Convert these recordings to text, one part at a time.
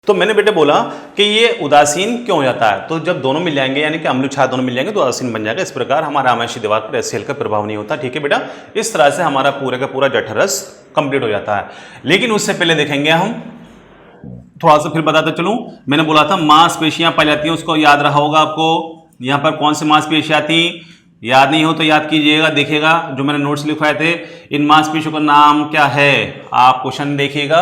तो मैंने बेटे बोला कि ये उदासीन क्यों हो जाता है, तो जब दोनों मिल जाएंगे यानी कि अम्ल क्षार दोनों मिल जाएंगे तो उदासीन बन जाएगा। इस प्रकार हमारा आमाशय दीवार पर एचसीएल का प्रभाव नहीं होता। ठीक है बेटा, इस तरह से हमारा पूरे का पूरा जठरस कंप्लीट हो जाता है। लेकिन उससे पहले देखेंगे हम थोड़ा सा, फिर बताता चलूं, मैंने बोला था मांसपेशियां पाई जाती हैं, उसको याद रहा होगा आपको। यहाँ पर कौन सी मांसपेशियां थी, याद नहीं हो तो याद कीजिएगा, देखिएगा जो मैंने नोट्स लिखवाए थे। इन मांसपेशियों का नाम क्या है, आप क्वेश्चन देखिएगा।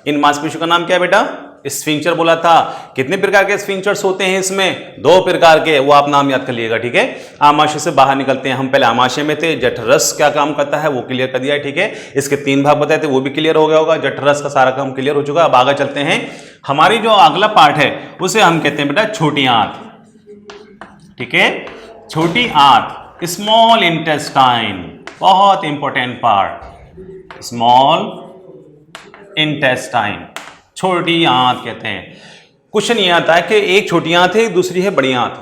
इन मांसपेशियों का नाम क्या है बेटा, स्फिंक्टर बोला था। कितने प्रकार के स्फिंक्टर्स होते हैं इसमें, 2 प्रकार के, वो आप नाम याद कर लीजिएगा। ठीक है, आमाशय से बाहर निकलते हैं हम, पहले आमाशय में थे, जठरस क्या काम करता है वो क्लियर कर दिया है। ठीक है, इसके 3 भाग बताए थे वो भी क्लियर हो गया होगा, जठरस का सारा काम क्लियर हो चुका है। अब आगे चलते हैं, हमारी जो अगला पार्ट है उसे हम कहते हैं बेटा छोटी आंत। ठीक है, छोटी आंत, स्मॉल इंटेस्टाइन, बहुत इंपॉर्टेंट पार्ट, स्मॉल इंटेस्टाइन, छोटी आंत कहते हैं। क्वेश्चन ये आता है कि एक छोटी आंत है, दूसरी है बड़ी आंत।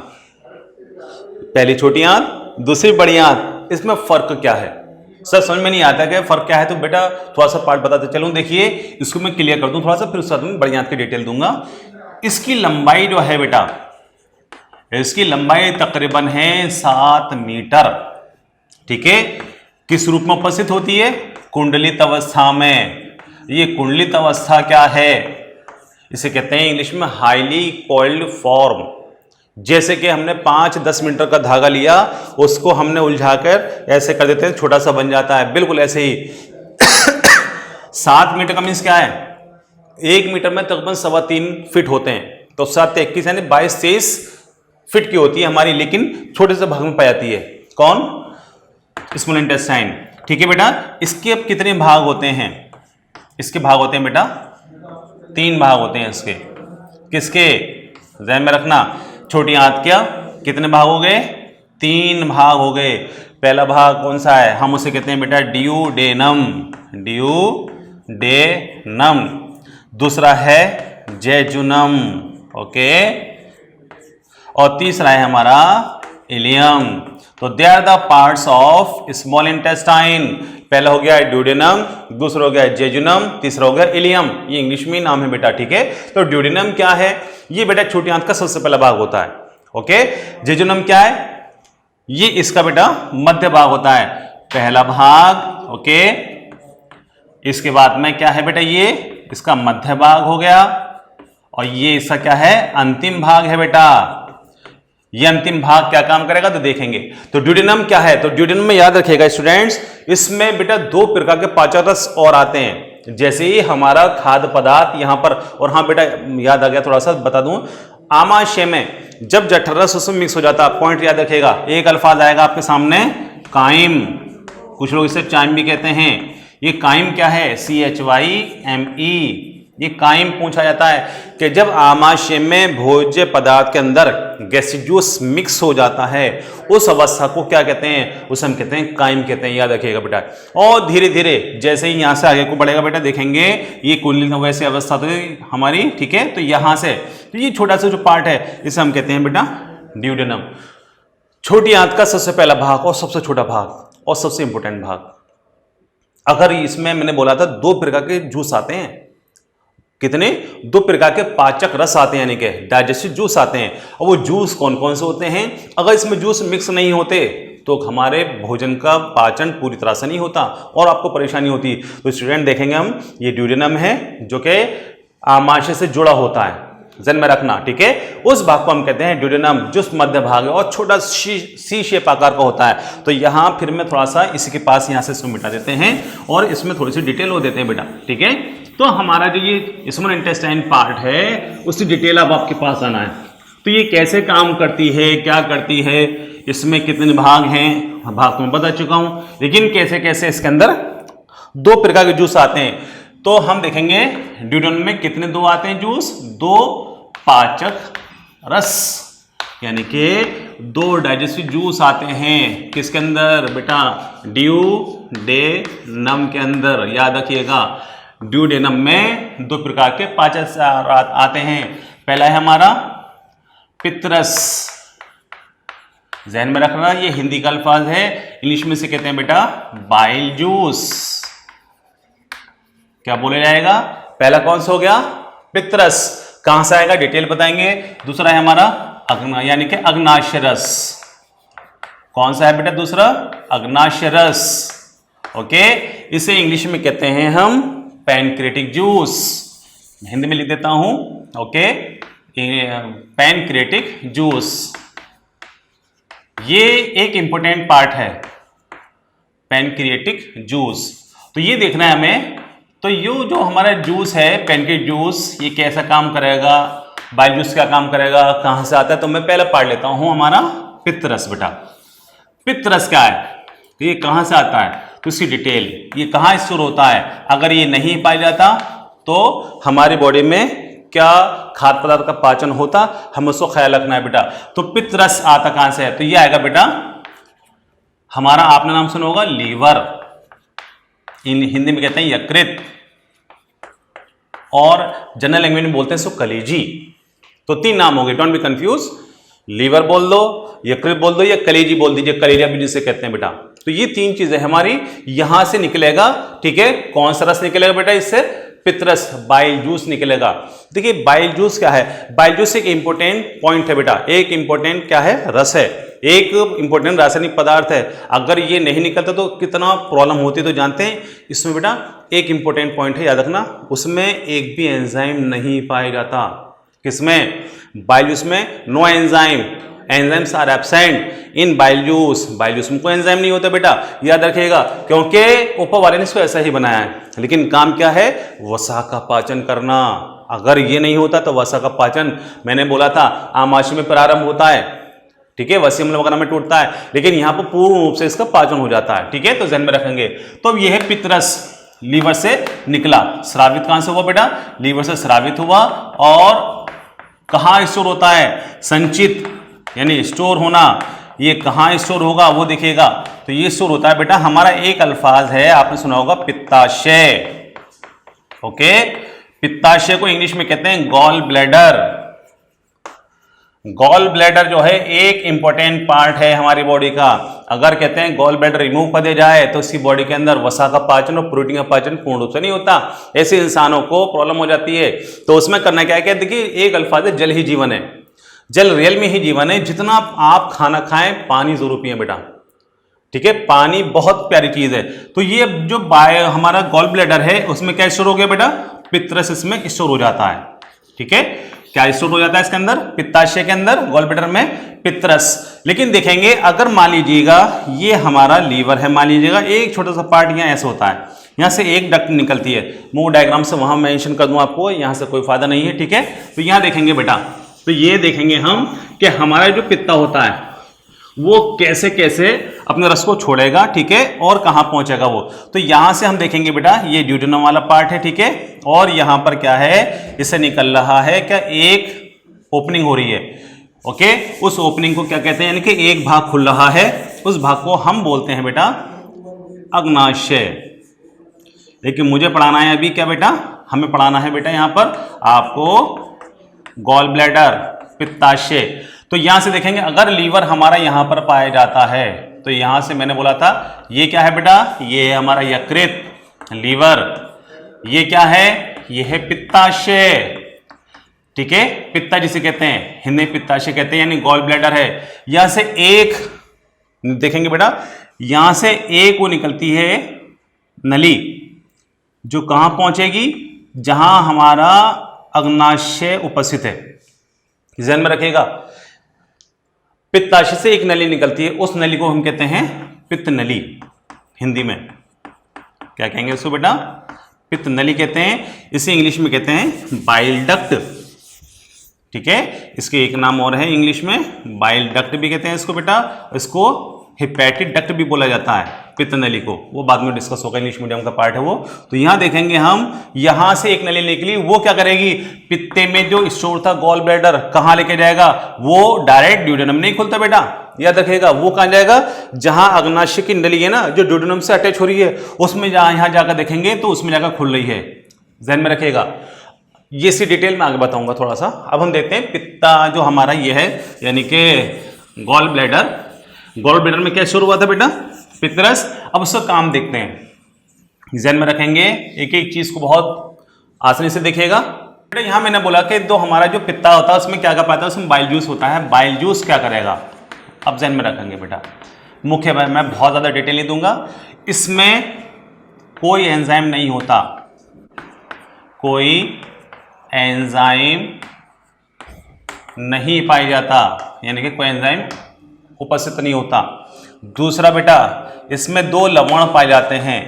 पहली छोटी आंत, दूसरी बड़ी आंत, इसमें फर्क क्या है? सर समझ में नहीं आता कि फर्क क्या है, तो बेटा थोड़ा सा पार्ट बताते चलूं। देखिए इसको मैं क्लियर कर दूं थोड़ा सा, फिर उसके बाद बड़ी आंत की डिटेल दूंगा। इसकी लंबाई जो है बेटा, इसकी लंबाई तकरीबन है 7 मीटर। ठीक है, किस रूप में उपस्थित होती है, कुंडलित अवस्था में। ये कुंडलित अवस्था क्या है, इसे कहते हैं इंग्लिश में हाईली कॉइल्ड फॉर्म। जैसे कि हमने 5-10 मीटर का धागा लिया, उसको हमने उलझाकर ऐसे कर देते हैं, छोटा सा बन जाता है, बिल्कुल ऐसे ही। 7 मीटर का मीन्स क्या है, 1 मीटर में तकरीबन 3.25 फीट होते हैं, तो 7-21 यानी 22-23 फीट की होती है हमारी, लेकिन छोटे से भाग में पाई जाती है। कौन, स्मॉल इंटेस्टाइन। ठीक है बेटा, इसके अब कितने भाग होते हैं, इसके भाग होते हैं बेटा 3 भाग होते हैं इसके। किसके, ध्यान में रखना, छोटी आंत क्या कितने भाग हो गए, 3 भाग हो गए। पहला भाग कौन सा है, हम उसे कहते हैं बेटा ड्यूडेनम, ड्यूडेनम। दूसरा है जेजुनम, ओके, और तीसरा है हमारा इलियम। तो they are the parts of small intestine. पहला हो गया ड्यूडेनम, दूसरा हो गया जेजुनम, तीसरा हो गया इलियम। ये इंग्लिश में नाम है बेटा। ठीक है, तो ड्यूडेनम क्या है, ये बेटा छोटी आंत का सबसे पहला भाग होता है। ओके, जेजुनम क्या है, ये इसका बेटा मध्य भाग होता है, पहला भाग। ओके, इसके बाद में क्या है बेटा, ये इसका मध्य भाग हो गया, और ये इसका क्या है, अंतिम भाग है बेटा। ये अंतिम भाग क्या काम करेगा तो देखेंगे। तो ड्यूडेनम क्या है, तो ड्यूडेनम में याद रखिएगा स्टूडेंट्स, इसमें बेटा 2 प्रकार के पाचक रस और आते हैं। जैसे ही हमारा खाद्य पदार्थ यहां पर, और हाँ बेटा याद आ गया, थोड़ा सा बता दूं, आमाशय में जब जठररस उसमें मिक्स हो जाता है, पॉइंट याद रखिएगा, एक अल्फाज आएगा आपके सामने, काइम, कुछ लोग इसे चाइम भी कहते हैं। ये काइम क्या है, CHYME, ये काइम पूछा जाता है कि जब आमाशय में भोज्य पदार्थ के अंदर गैसिड्यूस मिक्स हो जाता है, उस अवस्था को क्या कहते हैं, उसे हम कहते हैं काइम कहते हैं, याद रखिएगा बेटा। और धीरे धीरे जैसे ही यहाँ से आगे को बढ़ेगा बेटा, देखेंगे ये कुंडलित वैसे अवस्था तो हमारी। ठीक है, तो यहाँ से तो ये छोटा सा जो पार्ट है इसे हम कहते हैं बेटा ड्यूडेनम। छोटी आंत का सबसे पहला भाग और सबसे छोटा भाग और सबसे इंपॉर्टेंट भाग। अगर इसमें मैंने बोला था 2 प्रकार के जूस आते हैं, कितने, 2 प्रकार के पाचक रस आते हैं, यानी कि डाइजेस्टिव जूस आते हैं। और वो जूस कौन कौन से होते हैं, अगर इसमें जूस मिक्स नहीं होते तो हमारे भोजन का पाचन पूरी तरह से नहीं होता और आपको परेशानी होती। तो स्टूडेंट देखेंगे हम, ये ड्यूडेनम है जो कि आमाशय से जुड़ा होता है, ध्यान में रखना। ठीक है, उस भाग को हम कहते हैं ड्यूडेनम, जो मध्य भाग है और छोटा सी शेप आकार का होता है। तो यहाँ फिर मैं थोड़ा सा इसी के पास यहाँ से इसको मिटा देते हैं और इसमें थोड़ी सी डिटेल हो देते हैं बेटा। ठीक है, तो हमारा जो ये स्मॉल इंटेस्टाइन पार्ट है उसकी डिटेल अब आपके पास आना है। तो ये कैसे काम करती है, क्या करती है, इसमें कितने भाग हैं, भाग तो मैं बता चुका हूं, लेकिन कैसे कैसे इसके अंदर 2 प्रकार के जूस आते हैं। तो हम देखेंगे ड्यूडेनम में कितने 2 आते हैं जूस, 2 पाचक रस, यानी कि 2 डाइजेस्टिव जूस आते हैं। किसके अंदर बेटा, ड्यूडेनम के अंदर। याद रखिएगा, ड्यूडेनम में 2 प्रकार के पाचक आते हैं। पहला है हमारा पित्तरस, ध्यान में रखना, ये हिंदी का अल्फाज है, इंग्लिश में से कहते हैं बेटा बाइल जूस। क्या बोले जाएगा, पहला कौन सा हो गया, पित्तरस, कहां से आएगा डिटेल बताएंगे। दूसरा है हमारा अग्ना यानी कि अग्नाशय रस। कौन सा है बेटा दूसरा? अग्नाशय रस। ओके, इसे इंग्लिश में कहते हैं हम पैनक्रिएटिक जूस। हिंदी में लिख देता हूं। ओके, पैनक्रिएटिक जूस ये एक इंपॉर्टेंट पार्ट है, पैनक्रिएटिक जूस। तो ये देखना है हमें। तो ये जो हमारा जूस है पैनक्रिएटिक जूस, ये कैसा काम करेगा, बाइल जूस क्या काम करेगा, कहां से आता है। तो मैं पहले पढ़ लेता हूं हमारा पित्तरस। बेटा पित्तरस क्या है, ये कहां से आता है, तो इसकी डिटेल, ये कहां स्टोर होता है। अगर ये नहीं पाया जाता तो हमारी बॉडी में क्या खाद्य पदार्थ का पाचन होता, हम उसको ख्याल रखना है बेटा। तो पित्तरस आता कहां से है, तो ये आएगा बेटा हमारा, आपने नाम सुना होगा लीवर, हिंदी में कहते हैं यकृत, और जनरल लैंग्वेज में बोलते हैं इसको कलेजी। तो 3 नाम हो गए, डोंट बी कंफ्यूज। लीवर बोल दो, यकृत बोल दो, या कलेजी बोल दीजिए, कलेरिया भी जिसे कहते हैं बेटा। तो ये 3 चीजें हमारी यहां से निकलेगा। ठीक है, कौन सा रस निकलेगा बेटा इससे, पित्तरस, बाइल जूस निकलेगा। देखिए बाइल जूस क्या है, बाइल जूस एक इंपॉर्टेंट पॉइंट है बेटा, एक इंपॉर्टेंट क्या है, रस है, एक इंपॉर्टेंट रासायनिक पदार्थ है। अगर ये नहीं निकलता तो कितना प्रॉब्लम होती है, तो जानते हैं इसमें बेटा एक इंपॉर्टेंट पॉइंट है, याद रखना, उसमें एक भी एंजाइम नहीं पाया जाता। किसमें, बाइल जूस में no enzyme, enzymes are absent in bile juice. Bile juice में कोई एंजाइम नहीं होता बेटा, याद रखिएगा, क्योंकि ऊपर वाले ने इसको ऐसा ही बनाया है। लेकिन काम क्या है, वसा का पाचन करना। अगर ये नहीं होता तो वसा का पाचन, मैंने बोला था आमाशय में प्रारंभ होता है, ठीक है, वसीयम वगैरह में टूटता है, लेकिन यहाँ पर पूर्ण रूप से इसका पाचन हो जाता है। ठीक है, तो ध्यान में रखेंगे। तो यह है पित्तरस, लीवर से निकला। स्रावित कहां से हुआ बेटा, लीवर से स्रावित हुआ। और कहां स्टोर होता है, संचित यानी स्टोर होना, ये कहां स्टोर होगा वो देखिएगा। तो ये स्टोर होता है बेटा, हमारा एक अल्फाज है, आपने सुना होगा पित्ताशय। ओके, पित्ताशय को इंग्लिश में कहते हैं गॉल ब्लैडर। गॉल ब्लैडर जो है एक इंपॉर्टेंट पार्ट है हमारी बॉडी का। अगर कहते हैं गॉल ब्लैडर रिमूव कर दिया जाए तो इसकी बॉडी के अंदर वसा का पाचन और प्रोटीन का पाचन पूर्ण रूप से नहीं होता, ऐसे इंसानों को प्रॉब्लम हो जाती है। तो उसमें करना क्या है, देखिए एक अल्फाज है, जल ही जीवन है, जल रियल में ही जीवन है। जितना आप खाना खाएं पानी जरूर पिए बेटा, ठीक है, पानी बहुत प्यारी चीज है। तो ये जो हमारा गॉल ब्लैडर है उसमें क्या स्टोर हो गया बेटा, पित्तरस इसमें स्टोर हो जाता है। ठीक है, क्या स्टोर हो जाता है इसके अंदर, पित्ताशय के अंदर, गॉल ब्लैडर में पित्तरस। लेकिन देखेंगे अगर मान लीजिएगा ये हमारा लीवर है, मान लीजिएगा एक छोटा सा पार्ट यहाँ ऐसे होता है, यहाँ से एक डक्ट निकलती है, मैं डायग्राम से वहां मेंशन कर दूं आपको, यहाँ से कोई फायदा नहीं है। ठीक है, तो यहाँ देखेंगे बेटा, तो ये देखेंगे हम कि हमारा जो पित्ता होता है वो कैसे कैसे अपने रस को छोड़ेगा, ठीक है, और कहां पहुंचेगा वो। तो यहां से हम देखेंगे बेटा, ये ड्यूडेनम वाला पार्ट है, ठीक है, और यहां पर क्या है, इसे निकल रहा है क्या, एक ओपनिंग हो रही है। ओके, उस ओपनिंग को क्या कहते हैं, यानी कि एक भाग खुल रहा है, उस भाग को हम बोलते हैं बेटा अग्नाशय। लेकिन मुझे पढ़ाना है अभी क्या बेटा, हमें पढ़ाना है बेटा यहां पर आपको गॉल ब्लैडर, पित्ताशय। तो यहां से देखेंगे अगर लीवर हमारा यहां पर पाया जाता है तो यहां से मैंने बोला था ये क्या है बेटा, ये है हमारा यकृत, लीवर। ये क्या है, ये है पित्ताशय। ठीक है, पित्ता जिसे कहते हैं, हिंदी पित्ताशय कहते हैं, यानी गॉल ब्लैडर है। यहां से एक देखेंगे बेटा, यहां से एक वो निकलती है नली, जो कहां पहुंचेगी, जहां हमारा अग्नाशय उपस्थित है। ध्यान में रखिएगा, पित्ताशय से एक नली निकलती है, उस नली को हम कहते हैं पित्त नली। हिंदी में क्या कहेंगे उसको बेटा, पित्त नली कहते हैं। इसे इंग्लिश में कहते हैं बाइल डक्ट। ठीक है, इसके एक नाम और है इंग्लिश में, बाइल डक्ट भी कहते हैं इसको बेटा। इसको हेपेटिक डक्ट भी बोला जाता है, पित्त नली को, वो बाद में डिस्कस होगा, इंग्लिश मीडियम का पार्ट है वो। तो यहां देखेंगे हम, यहां से एक नली निकली, वो क्या करेगी, पित्ते में जो स्टोर था गॉल ब्लैडर कहां लेके जाएगा, वो डायरेक्ट ड्यूडेनम नहीं खुलता बेटा, याद रखिएगा। वो कहां जाएगा, जहां अग्नाशय की नली है ना, जो ड्यूडेनम से अटैच हो रही है, उसमें यहां जाकर देखेंगे तो उसमें जाकर खुल रही है। ध्यान में रखिएगा, ये सी डिटेल में आगे बताऊंगा थोड़ा सा। अब हम देखते हैं पित्ता जो हमारा ये है, यानी कि गॉल ब्लैडर। गॉल ब्लैडर में क्या शुरू हुआ था बेटा, पित्तरस। अब उसका काम देखते हैं, ध्यान में रखेंगे, एक एक चीज को बहुत आसानी से देखिएगा। बेटा यहाँ मैंने बोला कि जो हमारा जो पित्ता होता है उसमें क्या कर पाता है, उसमें बाइल जूस होता है। बाइल जूस क्या करेगा, अब ध्यान में रखेंगे बेटा, मुख्य मैं बहुत ज्यादा डिटेल नहीं दूंगा। इसमें कोई एंजाइम नहीं होता, कोई एंजाइम नहीं पाया जाता, यानी कि कोई एंजाइम उपस्थित नहीं होता। दूसरा बेटा, इसमें दो लवण पाए जाते हैं।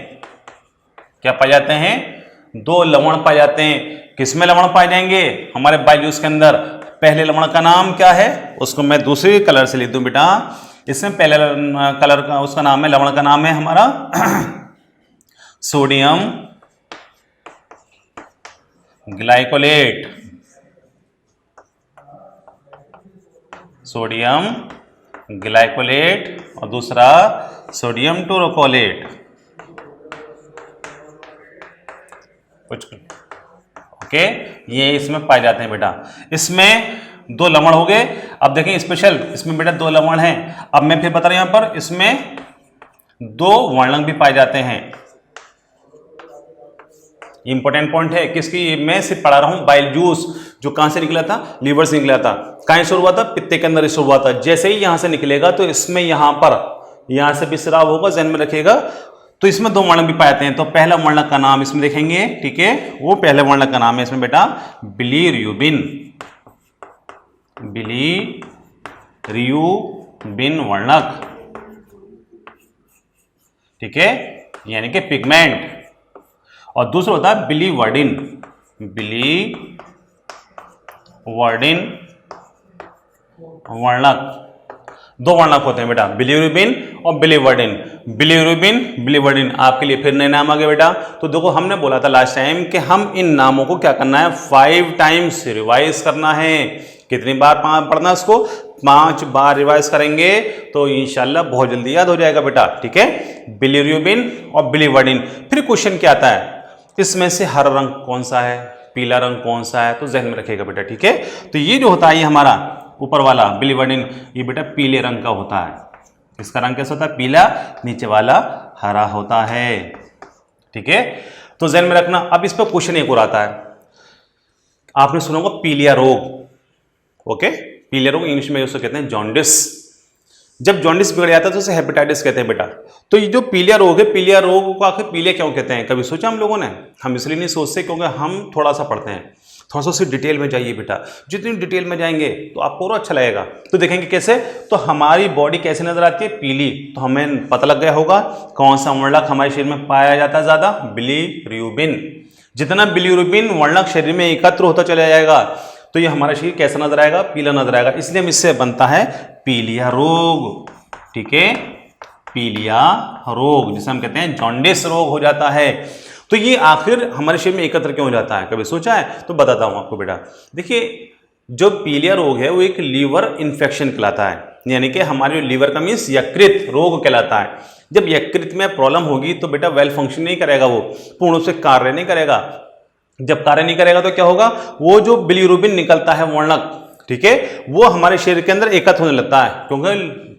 क्या पाए जाते हैं, दो लवण पाए जाते हैं। किसमें लवण पाए जाएंगे, हमारे बाइल जूस के अंदर। पहले लवण का नाम क्या है, उसको मैं दूसरे कलर से लिख दूं बेटा। इसमें पहले कलर का उसका नाम है, लवण का नाम है हमारा सोडियम ग्लाइकोलेट, सोडियम ग्लाइकोलेट, और दूसरा सोडियम टोरोकोलेट। ओके, ये इसमें पाए जाते हैं बेटा। इसमें दो लवण हो गए। अब देखें स्पेशल, इसमें बेटा दो लवण हैं। अब मैं फिर बता रहा हूं यहां पर, इसमें दो वर्णक भी पाए जाते हैं। इंपॉर्टेंट पॉइंट है किसकी, मैं सिर्फ पढ़ा रहा हूं बाइल जूस, जो कहां से निकला था, लीवर से निकला था। कहां शुरू हुआ था, पित्ते के अंदर शुरू हुआ था। जैसे ही यहां से निकलेगा तो इसमें यहां पर, यहां से भी स्राव होगा, ध्यान में रखिएगा। तो इसमें दो वर्णक भी पाए जाते हैं। तो पहला वर्णक का नाम इसमें देखेंगे, ठीक है, वो पहले वर्णक का नाम है इसमें बेटा बिलीरुबिन, बिलीरुबिन वर्णक, ठीक है, यानी कि पिगमेंट। और दूसरा होता है बिलीवर्डिन, बिलीवर्डिन वर्णक। दो वर्णक होते हैं बेटा, बिलीरुबिन और बिलीवर्डिन। बिलीवर्डिन आपके लिए फिर नए नाम आ गए बेटा। तो देखो, हमने बोला था लास्ट टाइम कि हम इन नामों को क्या करना है, 5 टाइम्स रिवाइज करना है। कितनी बार पढ़ना है उसको, 5 बार रिवाइज करेंगे तो इंशाल्लाह बहुत जल्दी याद हो जाएगा बेटा, ठीक है। बिलीरुबिन और बिलीवर्डिन। फिर क्वेश्चन क्या आता है, इसमें से हरा रंग कौन सा है, पीला रंग कौन सा है, तो ध्यान में रखिएगा बेटा, ठीक है। तो ये जो होता है, ये हमारा ऊपर वाला बिलीवर्डिन, ये बेटा पीले रंग का होता है। इसका रंग कैसा होता है, पीला, नीचे वाला हरा होता है, ठीक है। तो ध्यान में रखना। अब इस पर क्वेश्चन एक और आता है, आपने सुना होगा पीलिया रोग। ओके, पीलिया रोग इंग्लिश में उसको कहते हैं जॉन्डिस। जब जॉन्डिस बिगड़ जाता है तो उसे हेपेटाइटिस कहते हैं बेटा। तो ये जो पीलिया रोग है, पीलिया रोग को आखिर पीलिया क्यों कहते हैं, कभी सोचा हम लोगों ने? हम इसलिए नहीं सोचते क्योंकि हम थोड़ा सा पढ़ते हैं। थोड़ा सा उसी डिटेल में जाइए बेटा, जितनी डिटेल में जाएंगे तो आपको और अच्छा लगेगा। तो देखेंगे कैसे, तो हमारी बॉडी कैसे नजर आती है, पीली। तो हमें पता लग गया होगा कौन सा वर्णक हमारे शरीर में पाया जाता है ज्यादा, बिलीरुबिन। जितना बिलीरुबिन वर्णक शरीर में एकत्र होता चला जाएगा तो ये हमारा शरीर कैसा नजर आएगा, पीला नजर आएगा। इसलिए इससे बनता है पीलिया रोग, ठीक है, पीलिया रोग, जिसे हम कहते हैं जॉन्डिस रोग हो जाता है। तो ये आखिर हमारे शरीर में एकत्र क्यों हो जाता है, कभी सोचा है? तो बताता हूं आपको बेटा। देखिए, जो पीलिया रोग है वो एक लीवर इन्फेक्शन कहलाता है, यानी कि हमारे लीवर का मीन्स यकृत रोग कहलाता है। जब यकृत में प्रॉब्लम होगी तो बेटा वेल फंक्शन नहीं करेगा, वो पूर्ण रूप से कार्य नहीं करेगा। जब कार्य नहीं करेगा तो क्या होगा, वो जो बिलीरुबिन निकलता है वर्णक, ठीक है, वो हमारे शरीर के अंदर एकत्र होने लगता है, क्योंकि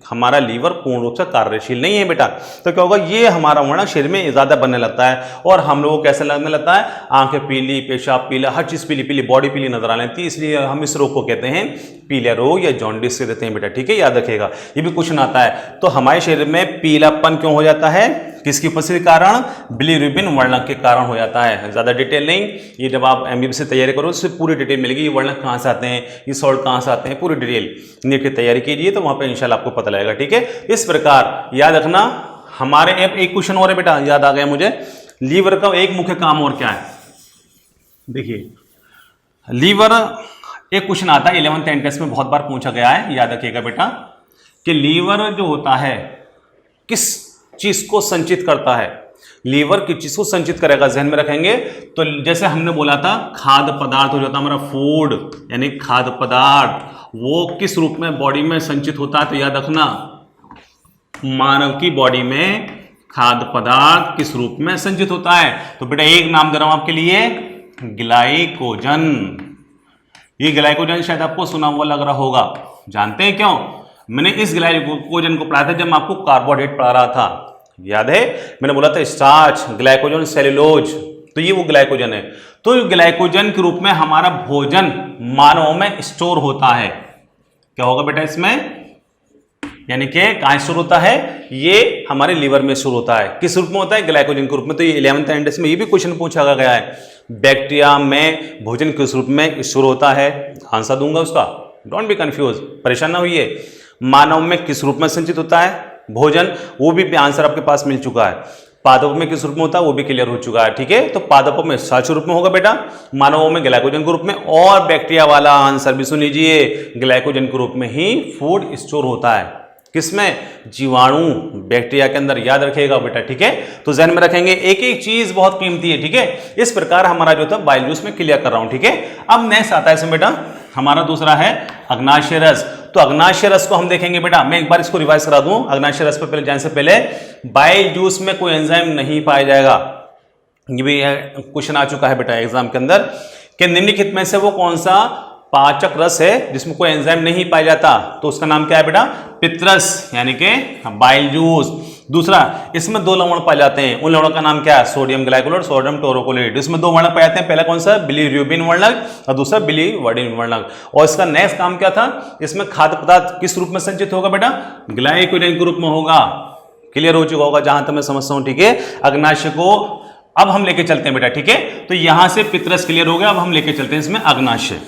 हमारा लीवर पूर्ण रूप से कार्यशील नहीं है बेटा। तो क्या होगा, ये हमारा वर्णक शरीर में ज्यादा बनने लगता है और हम लोगों को कैसे लगने लगता है, आंखें पीली, पेशाब पीला, हर चीज पीली पीली, बॉडी पीली नजर आने लगती है। इसलिए हम इस रोग को कहते हैं पीलिया रोग या जॉन्डिस से देते हैं बेटा, ठीक है, याद रखिएगा। ये भी क्वेश्चन आता है। तो हमारे शरीर में पीलापन क्यों हो जाता है, किसकी उपस्थिति के कारण, बिलीरुबिन वर्णक के कारण हो जाता है। ज्यादा डिटेल नहीं, ये जब आप एमबीबीएस से तैयारी करो उससे पूरी डिटेल मिलेगी, ये वर्णक कहाँ से आते हैं, ये सॉल्ट कहाँ से आते हैं, पूरी डिटेल नीट की तैयारी कीजिए तो वहां पर इंशाल्लाह आपको पता लगेगा, ठीक है। इस प्रकार याद रखना। हमारे एक क्वेश्चन और है बेटा, याद आ गया मुझे, लीवर का एक मुख्य काम और क्या है। देखिए, लीवर, एक क्वेश्चन आता है 11th एंट्रेंस में, बहुत बार पूछा गया है, याद रखिएगा बेटा, कि लीवर जो होता है किस चीज को संचित करता है, लीवर किस चीज को संचित करेगा, ध्यान में रखेंगे। तो जैसे हमने बोला था खाद्य पदार्थ हो जाता है हमारा, फूड यानी खाद्य पदार्थ, वो किस रूप में बॉडी में संचित होता है, तो याद रखना, मानव की बॉडी में खाद्य पदार्थ किस रूप में संचित होता है। तो बेटा एक नाम दे रहा हूं आपके लिए, ग्लाइकोजन। ये ग्लाइकोजन शायद आपको सुना हुआ लग रहा होगा, जानते हैं क्यों? मैंने इस ग्लाइकोजन को पढ़ा था जब मैं आपको कार्बोहाइड्रेट पढ़ा रहा था, याद है? मैंने बोला था स्टार्च, ग्लाइकोजन, सेल्यूलोज, तो ये वो ग्लाइकोजन है। तो ग्लाइकोजन के रूप में हमारा भोजन मानव में स्टोर होता है। क्या होगा बेटा इसमें, यानी कि कहां स्टोर होता है, ये हमारे लीवर में स्टोर होता है। किस रूप में होता है, ग्लाइकोजन के रूप में। तो ये 11th इंडेक्स में ये भी क्वेश्चन पूछा गया है, बैक्टीरिया में भोजन किस रूप में स्टोर होता है। आंसर दूंगा उसका, डोंट बी कंफ्यूज, परेशान ना होइए। मानव में किस रूप में संचित होता है भोजन, वो भी आंसर आपके पास मिल चुका है। पादपों में किस रूप में होता है वो भी क्लियर हो चुका है, ठीक है। तो पादपों में स्टार्च रूप में होगा बेटा, मानवों में ग्लाइकोजन के रूप में, और बैक्टीरिया वाला आंसर भी सुन लीजिए, ग्लाइकोजन के रूप में ही फूड स्टोर होता है। किसमें, जीवाणु बैक्टीरिया के अंदर, याद रखिएगा बेटा, ठीक है। तो जहन में रखेंगे, एक एक चीज बहुत कीमती है, ठीक है। इस प्रकार हमारा जो था बाइल जूस में क्लियर कर रहा हूं, ठीक है। अब नेक्स्ट आता है इसमें बेटा हमारा दूसरा है अग्नाशय रस। तो अग्नाशय रस को हम देखेंगे बेटा, मैं एक बार इसको रिवाइज करा दूं। अग्नाशय रस पर पहले जाने से पहले, बाइल जूस में कोई एंजाइम नहीं पाया जाएगा। ये भी क्वेश्चन आ चुका है बेटा एग्जाम के अंदर कि निम्नलिखित में से वो कौन सा पाचक रस है जिसमें कोई एंजाइम नहीं पाया जाता। तो उसका नाम क्या है बेटा, पित्तरस, यानी कि बाइल जूस। दूसरा, इसमें दो लवण पाए जाते हैं, उन लवणों का नाम क्या है, सोडियम ग्लाइकोलेट, सोडियम टोरोकोलेट। इसमें दो वर्णक पाए जाते हैं, पहला कौन सा, बिलीरुबिन वर्णक और दूसरा बिलीवर्डिन वर्णक। और इसका नेक्स्ट काम क्या था, इसमें खाद्य पदार्थ किस रूप में संचित होगा बेटा, ग्लाइकोजन के रूप में होगा। क्लियर हो चुका होगा जहां तक मैं समझता हूं, ठीक है। अग्नाशय को अब हम लेके चलते हैं बेटा, ठीक है। तो यहां से पित्तरस क्लियर हो गया, अब हम लेके चलते हैं इसमें अग्नाशय।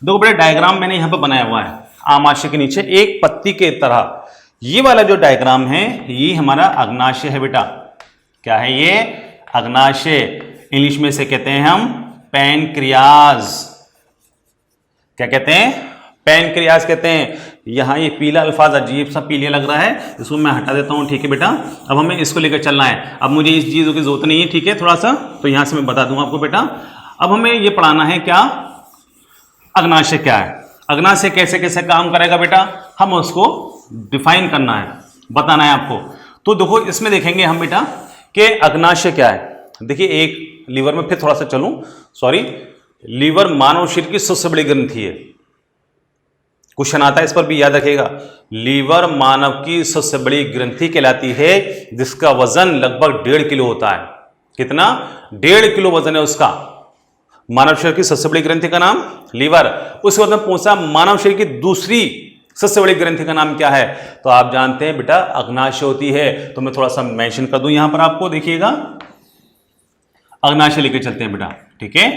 देखो बेटा डायग्राम मैंने यहां पर बनाया हुआ है, आमाशय के नीचे एक पत्ती के तरह। ये वाला जो डायग्राम है ये हमारा अग्नाशय है बेटा। क्या है ये, अग्नाशय। इंग्लिश में से कहते हैं हम पैनक्रियाज। क्या कहते हैं, पैनक्रियाज कहते हैं। यहां ये पीला अल्फाज अजीब सा पीले लग रहा है, इसको मैं हटा देता हूं, ठीक है बेटा। अब हमें इसको लेकर चलना है, अब मुझे इस चीजों की जरूरत नहीं है, ठीक है, थोड़ा सा तो यहां से मैं बता दूंगा आपको बेटा। अब हमें ये पढ़ाना है क्या, अग्नाशय क्या है, अग्नाशय कैसे कैसे काम करेगा बेटा, हम उसको डिफाइन करना है, बताना है आपको। तो देखो इसमें देखेंगे हम बेटा कि अग्नाशय क्या है। देखिए एक लीवर में फिर थोड़ा सा चलूं, सॉरी, लीवर मानव शरीर की सबसे बड़ी ग्रंथि है। क्वेश्चन आता है इस पर भी याद रखिएगा। लीवर मानव की सबसे बड़ी ग्रंथि कहलाती है, जिसका वजन लगभग 1.5 किलो होता है। कितना, 1.5 किलो वजन है उसका। मानव शरीर की सबसे बड़ी ग्रंथि का नाम लीवर। उसके बाद में पूछा मानव शरीर की दूसरी सबसे बड़ी ग्रंथि का नाम क्या है, तो आप जानते हैं बेटा अग्नाशय होती है। तो मैं थोड़ा सा मेंशन कर दूं यहां पर आपको, देखिएगा अग्नाशय लेके चलते हैं बेटा, ठीक है,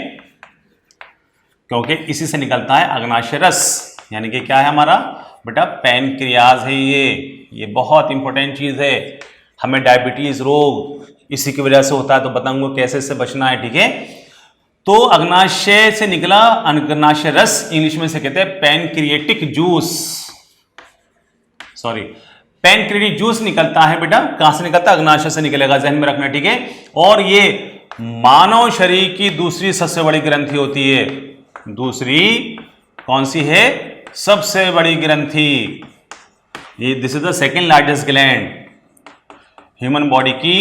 क्योंकि इसी से निकलता है अग्नाशय रस, यानी कि क्या है हमारा बेटा, पैनक्रियाज है ये बहुत इंपॉर्टेंट चीज है। हमें डायबिटीज रोग इसी की वजह से होता है, तो बताऊंगा कैसे इससे बचना है, ठीक है। तो अग्नाशय से निकला अग्नाशय रस, इंग्लिश में से कहते हैं pancreatic juice, sorry pancreatic juice निकलता है बेटा। कहां से निकलता है, अग्नाशय से निकलेगा, जहन में रखना, ठीक है। और ये मानव शरीर की दूसरी सबसे बड़ी ग्रंथि होती है। दूसरी कौन सी है, सबसे बड़ी ग्रंथि, ये this is the second largest gland. Human body की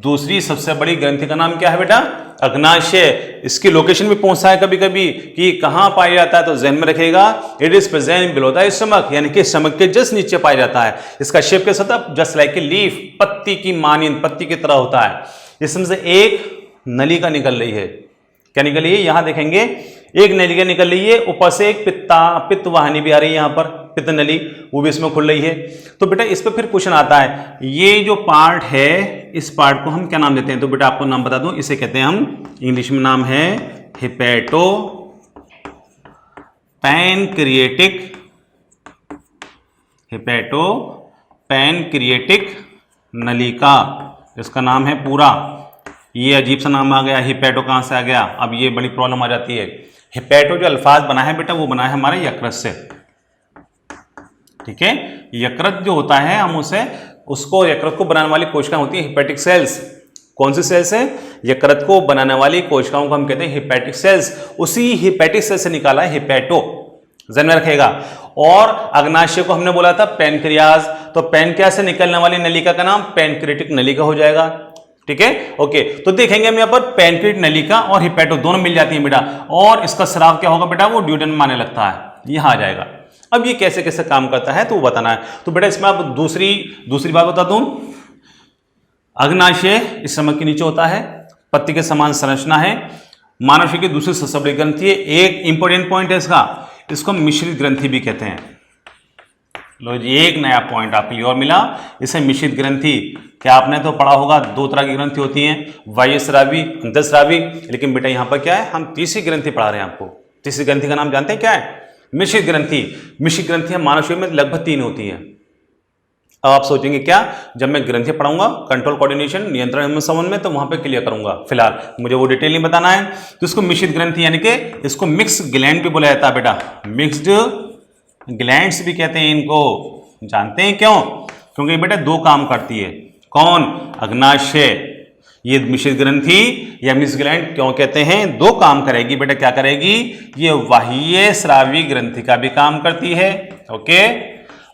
दूसरी सबसे बड़ी ग्रंथि का नाम क्या है बेटा, अग्नाशय। इसकी लोकेशन भी पूछता है कभी कभी कि कहां पाया जाता है, तो जहन में रखिएगा, it is present below the stomach, यानी कि स्टमक के जस्ट नीचे पाया जाता है। इसका शेप कैसा था, जस्ट लाइक ए लीफ, पत्ती की मानिंद, पत्ती की तरह होता है। इसमें से एक नलिका निकल रही है। क्या निकल रही है, यहां देखेंगे एक नलिका निकल रही है, ऊपर से एक पित्त वाहिनी भी आ रही है, यहां पर पित्त नली वो भी इसमें खुल रही है। तो बेटा इस पर फिर क्वेश्चन आता है, ये जो पार्ट है इस पार्ट को हम क्या नाम देते हैं, तो बेटा आपको नाम बता दूं, इसे कहते हैं हम, इंग्लिश में नाम है हिपैटो पैनक्रिएटिक, हिपैटो पैनक्रिएटिक नलिका, इसका नाम है पूरा। ये अजीब सा नाम आ गया, हिपैटो कहां से आ गया, अब ये बड़ी प्रॉब्लम आ जाती है। हिपैटो जो अल्फाज बना है बेटा वो बना है हमारे यकृत से, ठीक है। यकृत जो होता है हम उसको यकृत को बनाने वाली कोशिकाएं होती है हिपैटिक सेल्स। कौन सी सेल्स है, यकृत को बनाने वाली कोशिकाओं को हम कहते हैं हिपैटिक सेल्स। उसी हिपैटिक सेल से निकाला है हिपैटो, ध्यान में रखेगा। और अग्नाशय को हमने बोला था पैनक्रियाज, तो पैनक्रियाज से निकलने वाली नलिका का नाम पैनक्रिएटिक नलिका हो जाएगा, ठीक है, ओके। तो देखेंगे हम यहाँ पर पैनक्रिएटिक नलिका और हिपैटो दोनों मिल जाती है बेटा, और इसका स्राव क्या होगा बेटा, वो ड्यूडेनम में आने लगता है, यहां आ जाएगा। अब ये कैसे कैसे काम करता है तो वो बताना है। तो बेटा इसमें आप दूसरी बात बता दूं, अग्नाशय इस स्टमक के नीचे होता है, पत्ती के समान संरचना है। मानव शरीर की दूसरी सबसे बड़ी ग्रंथि है। एक इंपॉर्टेंट पॉइंट है इसका, इसको मिश्रित ग्रंथि भी कहते हैं। लो जी, एक नया पॉइंट आपके लिए और मिला, इसे मिश्रित ग्रंथि। क्या आपने तो पढ़ा होगा, दो तरह की ग्रंथि होती हैं, बाह्य स्रावी, अंतःस्रावी। लेकिन बेटा यहाँ पर क्या है, हम तीसरी ग्रंथि पढ़ा रहे हैं आपको। तीसरी ग्रंथि का नाम जानते हैं क्या है? मिश्रित ग्रंथि। मिश्रित ग्रंथियां मानव शरीर में लगभग 3 होती हैं। अब आप सोचेंगे क्या, जब मैं ग्रंथि पढ़ाऊंगा कंट्रोल, कोऑर्डिनेशन, नियंत्रण एवं समन्वय, तो वहां पे क्लियर करूंगा। फिलहाल मुझे वो डिटेल नहीं बताना है। तो इसको मिश्रित ग्रंथि यानी कि इसको मिक्स ग्लैंड भी बोला जाता है बेटा, मिक्स्ड ग्लैंड्स भी कहते हैं इनको। जानते हैं क्यों? क्योंकि बेटा 2 काम करती है। कौन? अग्नाशय। ये मिश्रित ग्रंथि या मिक्स ग्लैंड क्यों कहते हैं? 2 काम करेगी बेटा। क्या करेगी? ये बाह्य स्रावी ग्रंथि का भी काम करती है, ओके,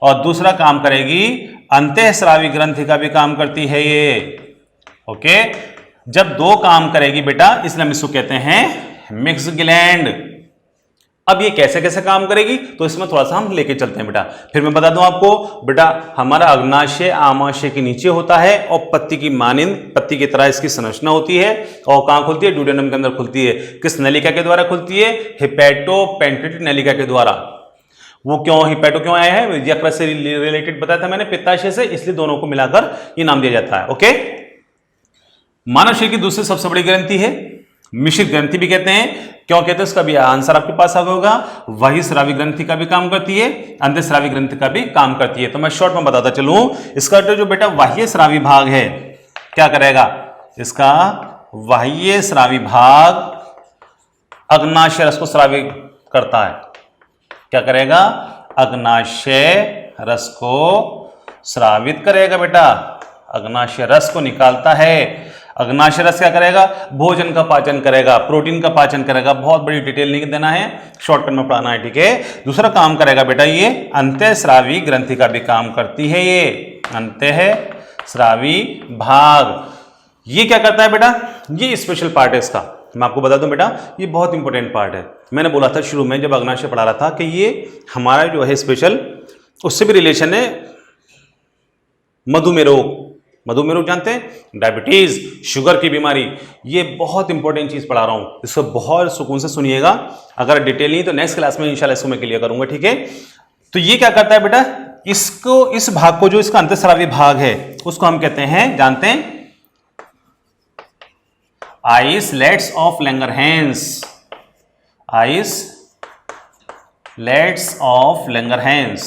और दूसरा काम करेगी अंतःस्रावी ग्रंथि का भी काम करती है ये, ओके। जब 2 काम करेगी बेटा, इसलिए हम इसको कहते हैं मिक्स ग्लैंड। अब ये कैसे कैसे काम करेगी, तो इसमें थोड़ा सा हम लेके चलते हैं बेटा। फिर मैं बता दूं आपको बेटा, हमारा अग्नाशय आमाशय के नीचे होता है और पत्ती की मानिंद, पत्ती की तरह इसकी संरचना होती है। और कहां खुलती है? ड्यूडेनम के अंदर खुलती है। किस नलिका के द्वारा खुलती है? हेपेटोपेंक्रेटिक नलिका के द्वारा। वो क्यों हिपैटो क्यों आया है? यकृत से रिलेटेड बताया था मैंने, पित्ताशय से, इसलिए दोनों को मिलाकर ये नाम दिया जाता है, ओके। मानव शरीर की दूसरी सबसे बड़ी ग्रंथि है, मिश्रित ग्रंथि भी कहते हैं। क्यों कहते हैं? उसका भी आंसर आपके पास आ गया होगा। वही स्रावी ग्रंथि का भी काम करती है, अंतःस्रावी ग्रंथि का भी काम करती है। तो मैं शॉर्ट में बताता चलूं, इसका जो बेटा बाह्य स्रावी भाग है, क्या करेगा? इसका बाह्य स्रावी भाग अग्नाशय रस को स्रावी करता है। क्या करेगा? अग्नाशय रस को स्रावित करेगा बेटा, अग्नाशय रस को निकालता है। अग्नाशय रस क्या करेगा? भोजन का पाचन करेगा, प्रोटीन का पाचन करेगा। बहुत बड़ी डिटेल नहीं देना है, शॉर्टकट में पढ़ाना है, ठीक है। दूसरा काम करेगा बेटा, ये अंतःस्रावी ग्रंथि का भी काम करती है। ये अंतःस्रावी भाग ये क्या करता है बेटा? ये स्पेशल पार्ट है इसका। मैं आपको बता दूं बेटा, ये बहुत इंपॉर्टेंट पार्ट है। मैंने बोला था शुरू में जब अग्नाशय पढ़ा रहा था कि ये हमारा जो है स्पेशल, उससे भी रिलेशन है मधुमेह रोग। मधुमेह रोग जानते हैं? डायबिटीज, शुगर की बीमारी। ये बहुत इंपॉर्टेंट चीज पढ़ा रहा हूं, इसको बहुत सुकून से सुनिएगा। अगर डिटेल नहीं तो नेक्स्ट क्लास में इंशाल्लाह इसको मैं क्लियर करूंगा, ठीक है। तो ये क्या करता है बेटा? इसको, इस भाग को, जो इसका अंतःस्रावी भाग है, उसको हम कहते हैं, जानते हैं, islets of Langerhans. Islets of Langerhans,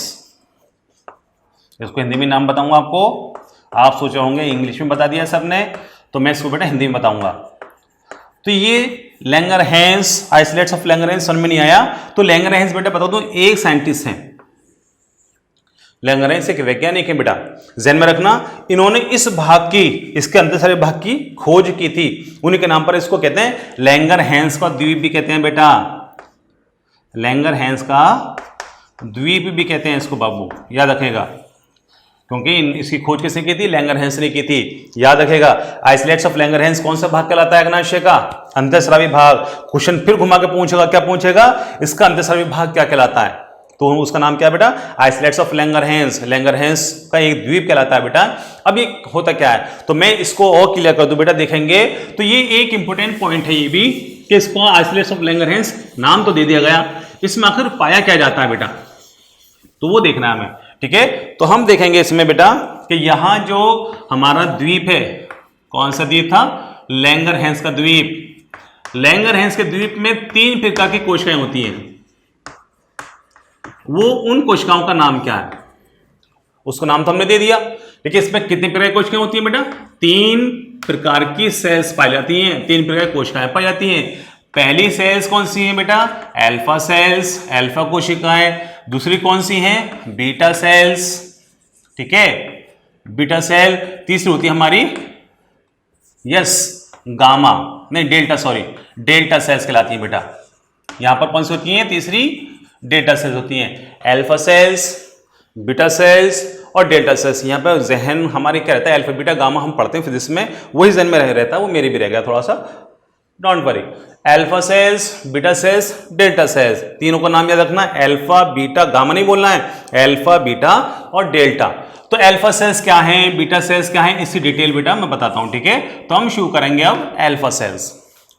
इसको हिंदी में नाम बताऊंगा आपको। आप सोचे होंगे इंग्लिश में बता दिया सबने, तो मैं इसको बेटा हिंदी में बताऊंगा। तो ये लैंगरहैंस, आइसलेट्स ऑफ लैंगरहैंस समझ में नहीं आया तो लैंगरहैंस बेटा बता दो, एक साइंटिस्ट हैं। लैंगरहैंस एक वैज्ञानिक है बेटा, ध्यान में रखना। इन्होंने इस भाग की, इसके अंतःस्रावी भाग की खोज की थी। उन्हीं के नाम पर इसको कहते हैं लैंगरहैंस का द्वीप भी कहते हैं बेटा, लैंगरहैंस का द्वीप भी कहते हैं इसको बाबू, याद रखेगा। क्योंकि इसकी खोज किसने की थी? लैंगरहैंस ने की थी, याद रखेगा। आइसलेट्स ऑफ लैंगरहैंस कौन सा भाग कहलाता है अग्नाशय का? अंतःस्रावी भाग। क्वेश्चन फिर घुमा के पूछेगा, क्या पूछेगा? इसका अंतःस्रावी भाग क्या कहलाता है? तो उसका नाम क्या है बेटा? Islets of Langerhans. लैंगरहैंस का एक द्वीप कहलाता है बेटा। अब ये होता क्या है, तो मैं इसको और क्लियर कर दूं बेटा, देखेंगे तो ये एक इंपॉर्टेंट पॉइंट है ये भी, कि इसको आइसलेट्स ऑफ लैंगरहैंस नाम तो दे दिया गया, इसमें आखिर पाया क्या जाता है बेटा, तो वो देखना है हमें, ठीक है। तो हम देखेंगे इसमें बेटा कि यहां जो हमारा द्वीप है, कौन सा द्वीप था? लैंगरहैंस का द्वीप। लैंगरहैंस के द्वीप में 3 प्रकार की कोशिकाएं होती हैं। वो उन कोशिकाओं का नाम क्या है? उसको नाम तो हमने दे दिया, लेकिन इसमें कितने प्रकार की कोशिकाएं होती हैं बेटा? 3 प्रकार की सेल्स पाई जाती हैं, 3 प्रकार की कोशिकाएं पाई जाती हैं। पहली सेल्स कौन सी है बेटा? अल्फा सेल्स, अल्फा कोशिकाएं। दूसरी कौन सी हैं? बीटा सेल्स, ठीक है, बीटा सेल। तीसरी होती है हमारी गामा, नहीं डेल्टा, सॉरी, डेल्टा सेल्स कहलाती है बेटा। यहां पर कौन सी होती हैं? तीसरी डेल्टा सेल्स होती हैं। अल्फा सेल्स, बीटा सेल्स और डेल्टा सेल्स। यहाँ पे जहन हमारे क्या रहता है? अल्फा बीटा गामा हम पढ़ते हैं फिजिक्स में, वही जहन में रहता है, वो मेरे भी रह गया थोड़ा सा, don't worry. Alpha cells, beta cells, delta sales, तीनों का नाम याद रखना। अल्फा बीटा गामा नहीं बोलना है, अल्फा बीटा और डेल्टा। तो अल्फा सेल्स क्या हैं, बीटा सेल्स क्या हैं, इसकी डिटेल बेटा मैं बताता हूं, ठीक है। तो हम शुरू करेंगे अब अल्फा सेल्स,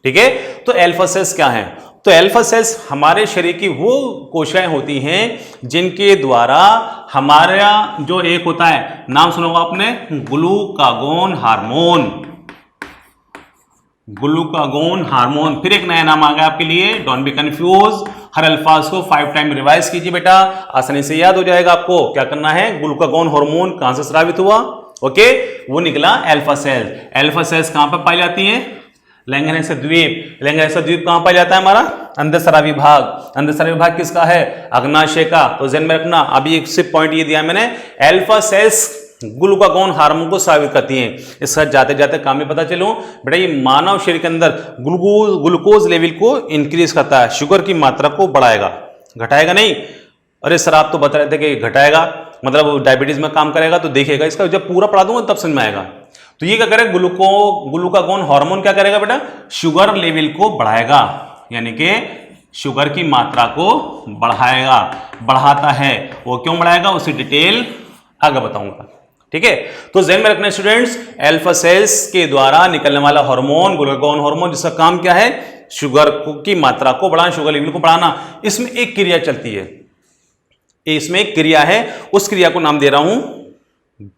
ठीक है। तो अल्फा सेल्स क्या हैं? तो अल्फा सेल्स हमारे शरीर की वो कोशिकाएं होती हैं जिनके द्वारा हमारा जो एक होता है, नाम सुना होगा आपने, ग्लूकागोन हार्मोन। ग्लूकागोन हार्मोन, फिर एक नया नाम आ गया आपके लिए, डोंट बी कंफ्यूज। हर अल्फाज को 5 टाइम रिवाइज कीजिए बेटा, आसानी से याद हो जाएगा आपको। क्या करना है, ग्लूकागोन हार्मोन कहां से स्रावित हुआ, ओके, वो निकला अल्फा सेल्स। अल्फा सेल्स कहां पर पाई जाती हैं, लैंगिक द्वीप। लैंगिक द्वीप कहां पाया जाता है हमारा, अंधस्रावी भाग। अंधस्रावी भाग किसका है, अग्नाशय का। तो ध्यान में रखना, अभी एक सिर्फ पॉइंट ये दिया मैंने, अल्फा सेल्स ग्लूकागोन हार्मोन को स्रावित करती हैं। इसका जाते जाते काम में पता चलो बेटा, ये मानव शरीर के अंदर ग्लूकोज लेवल को इंक्रीज करता है, शुगर की मात्रा को बढ़ाएगा, घटाएगा नहीं। अरे सर आप तो बता रहे थे कि घटाएगा, मतलब डायबिटीज में काम करेगा, तो देखिएगा इसका जब पूरा पढ़ा दूंगा तब समझ में आएगा। तो ये क्या करेगा, ग्लूकागोन हार्मोन क्या करेगा बेटा, शुगर लेवल को बढ़ाएगा, यानी कि शुगर की मात्रा को बढ़ाएगा, बढ़ाता है। वो क्यों बढ़ाएगा, उसी डिटेल आगे बताऊंगा, ठीक है। तो ध्यान में रखना स्टूडेंट्स, अल्फा सेल्स के द्वारा निकलने वाला हार्मोन ग्लूकागोन हार्मोन, जिसका काम क्या है, शुगर की मात्रा को बढ़ाना, शुगर लेवल को बढ़ाना। इसमें एक क्रिया चलती है, इसमें एक क्रिया है, उस क्रिया को नाम दे रहा हूं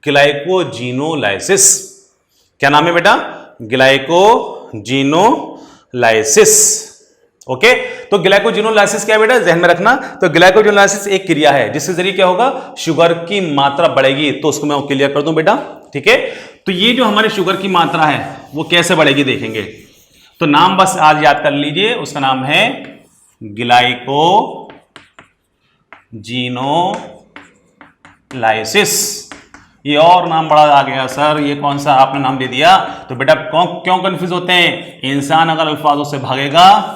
ग्लाइकोजिनोलाइसिस। क्या नाम है बेटा, ग्लाइकोजिनोलाइसिस, ओके। तो ग्लाइकोजिनोलाइसिस क्या है बेटा, ध्यान में रखना। तो ग्लाइकोजिनोलाइसिस एक क्रिया है जिसके जरिए क्या होगा, शुगर की मात्रा बढ़ेगी। तो उसको मैं क्लियर कर दूं बेटा, ठीक है। तो ये जो हमारी शुगर की मात्रा है वो कैसे बढ़ेगी देखेंगे। तो नाम बस आज याद कर लीजिए, उसका नाम है ग्लाइकोजिनोलाइसिस। ये और नाम बड़ा आ गया सर, ये कौन सा आपने नाम दे दिया। तो बेटा क्यों कंफ्यूज होते हैं, इंसान अगर अल्फाजों से भागेगा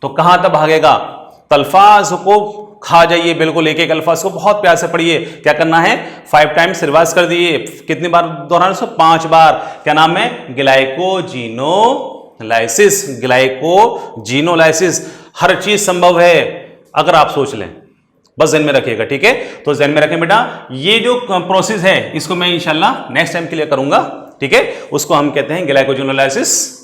तो कहां तक भागेगा, तो अल्फाज को खा जाइए, बिल्कुल एक एक अल्फाज को बहुत प्यार से पढ़िए। क्या करना है, 5 टाइम्स रिवाइज कर दिए, कितनी बार दोहराना, 5 बार। क्या नाम है, ग्लाइकोजिनोलाइसिस। ग्लाइकोजिनोलाइसिस, हर चीज संभव है अगर आप सोच लें, बस ध्यान में रखिएगा, ठीक है। तो ध्यान में रखें बेटा, ये जो प्रोसेस है इसको मैं इंशाल्लाह नेक्स्ट टाइम क्लियर करूंगा, ठीक है। उसको हम कहते हैं ग्लाइकोजिनोलाइसिस